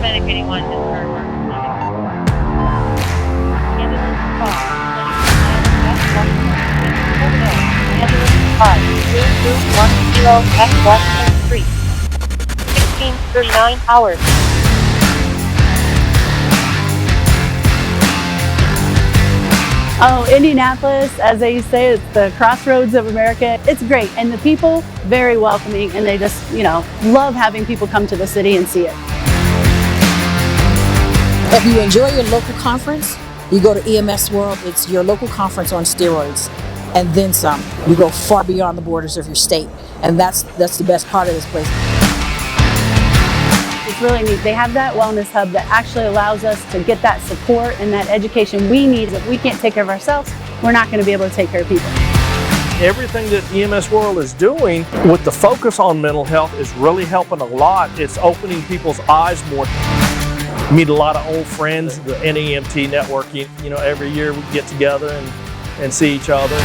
paramedic anyone has heard her. Ambulance call. Ambulance 5210 at Washington Street. 1639 hours. Oh, Indianapolis, as they say, it's the crossroads of America. It's great, and the people, very welcoming, and they just, love having people come to the city and see it. If you enjoy your local conference, you go to EMS World. It's your local conference on steroids, and then some. You go far beyond the borders of your state, and that's the best part of this place. It's really neat. They have that wellness hub that actually allows us to get that support and that education we need. If we can't take care of ourselves, we're not going to be able to take care of people. Everything that EMS World is doing with the focus on mental health is really helping a lot. It's opening people's eyes more. Meet a lot of old friends, the NEMT networking. Every year we get together and see each other.